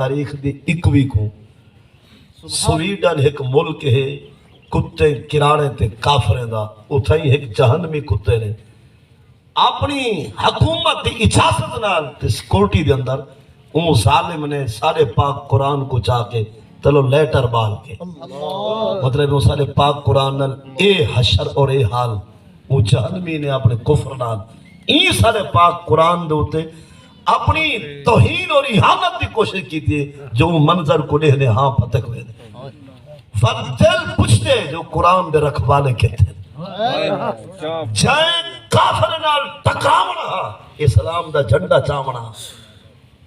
تاریخ دی اکوی کو سویڈن ایک ملک ہے کتے کرانے تے کافریں دا اتھائی ایک جہنمی کتے نے اپنی حکومت دی اجازت نال تے سکورٹی دے اندر اون ظالم نے سارے پاک قرآن کو چاہ کے تلو لیٹر بال کے مطلب وہ سارے پاک قرآن نال اے حشر اور اے حال وہ جہنمی نے اپنے کفر نال این سارے پاک قرآن دے ہوتے اپنی توہین اور احانت کی کوشش کی تھی جو منظر کو لے ہاں پتک ہوئے دے فدل پوچھتے جو قرآن دے رکھوانے کے تھے جائیں کافر نال ٹکراونا اسلام دا جھنڈا چاونا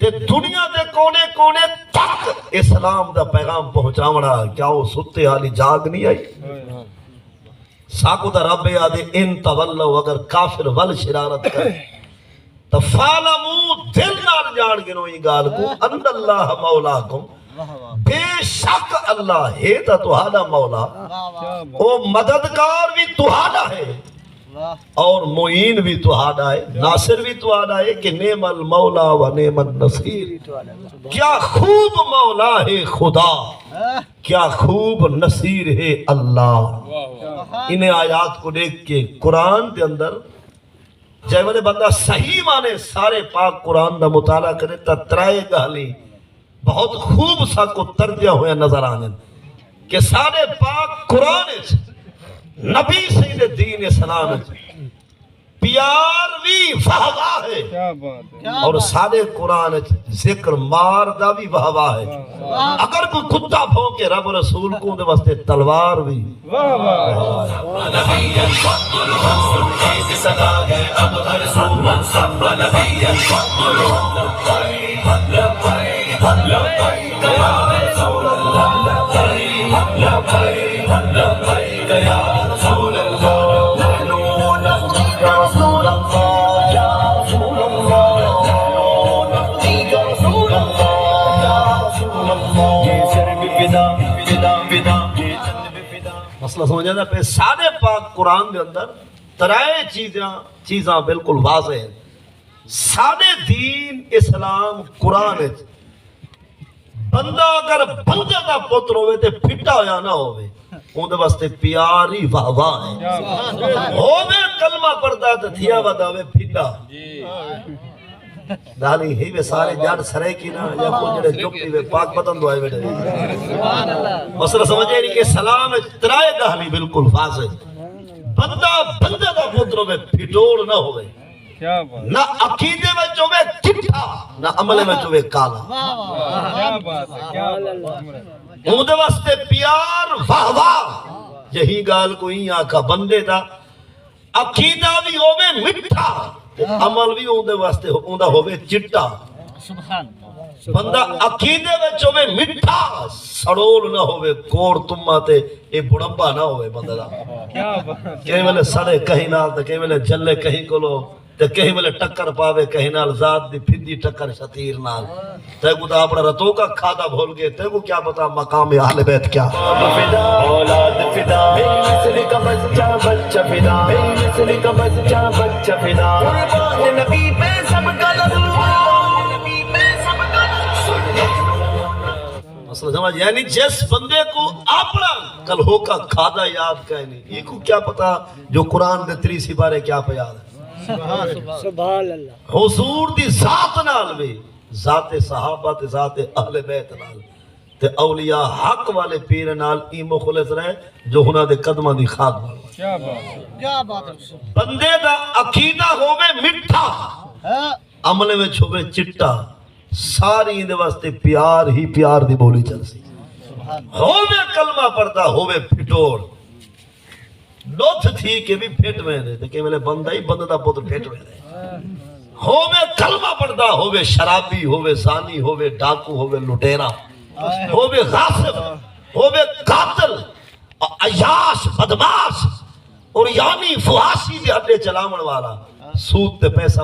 تے دنیا دے کونے کونے تک اسلام دا پیغام پہنچاونا کیا وہ ستے حالی جاگ نہیں آئی ساکو دا رب یادے ان تولو اگر کافر ول شرارت کرے فَعْلَمُوا دل نال جان گنو یہ گال کو ان اللہ مولاکم بے شک اللہ ہے تا تہاڈا مولا او مددگار بھی تہاڈا ہے اور معین بھی تہاڈا ہے ناصر بھی تہاڈا ہے کہ نعم المولا و نعم النصیر کیا خوب مولا ہے خدا کیا خوب نصیر ہے اللہ انہیں آیات کو دیکھ کے قرآن کے اندر جائے والے بندہ صحیح مانے سارے پاک قرآن دا مطالعہ کرے تا ترائے گالی بہت خوب سا کو ترجیح ہویا نظر آنے کہ سارے پاک قرآن نبی سید دین اسلام پیار بھی وہواہ ہے اور سارے قرآن ذکر مار دا بھی وہواہ ہے اگر کوئی کتا بھونکے رب رسول کو دے واسطے تلوار بھی مسئلہ سمجھا جاتا ہے سارے پاک قرآن دے اندر ترائے چیزاں بالکل واضح ہیں سارے دین اسلام قرآن ہے بندہ اگر بندے دا پتر ہوئے تے پھٹا ہویا نہ ہوئے ان دے واسطے پیاری واہ واہ ہے ہوئے کلمہ پڑھتا تے تھیا بداوے پھٹا دالی ہی وے سارے جاڑ سرے کی نا یا کو جڑے چپی وے پاک پتن دو آئے بیٹھے مسئلہ سمجھے نہیں کہ سلام ترائے گاہلی بالکل واضح بندہ بندے دا پتر ہوئے پھٹوڑ نہ ہوئے نہ عقیدے میں چوے چٹھا نہ عملے میں چوے کالا اندے واسطے پیار واہ واہ یہی گال کوئی آکھا بندے دا عقیدہ بھی ہوئے مٹھا عمل بھی اندے واسطے اندہ ہوئے چٹا بندہ عقیدے میں چوے مٹھا سڑول نہ ہوئے کور تمہاتے اے بڑھمبا نہ ہوئے بندہ دا کہیں ملے سڑے کہیں نال تا کہیں ملے جلے کہیں کلو تے کہیں ملے ٹکر پاوے کہیں نال ذات دی پھدی ٹکر شتیر نال تے کو تا اپنا رتوں کا کھادا بھول گئے تے کو کیا پتا مقام اہل بیت کیا اولاد فدا نسل کا بچہ بچہ فدا نسل کا بچہ بچہ فدا قربان نبی پہ سب کا نبی پہ سب کا مسئلہ سمجھ یعنی جس بندے کو اپنا کل ہو کا کھادا یاد کہیں نہیں یہ کو کیا پتا جو قرآن دے 30 سپارے کیا پہ یاد ہے سبحان اللہ حضور دی ذات نال بھی ذات صحابہ تے ذات اہل بیت نال تے اولیاء حق والے پیر نال ای مخلص رہے جو ہنا دے قدمہ دی خاک بھروا کیا بات ہے بندے دا عقیدہ ہوئے مٹھا عملے میں چھوئے چٹا ساری اندے واسطے پیار ہی پیار دی بولی چل سی ہوئے کلمہ پڑھتا ہوئے پھٹوڑ لوتھ تھی کہ بھی پھٹ میں دے کہ ملے بندہ ہی بندہ دا پتر پھٹ میں دے ہووے کلمہ پڑھدا ہووے شرابی ہووے زانی ہووے ڈاکو ہووے لٹیرا ہووے غاصب ہووے قاتل عیاش بدماش اور یعنی فحاشی دے اڈے چلاون والا سود تے پیسہ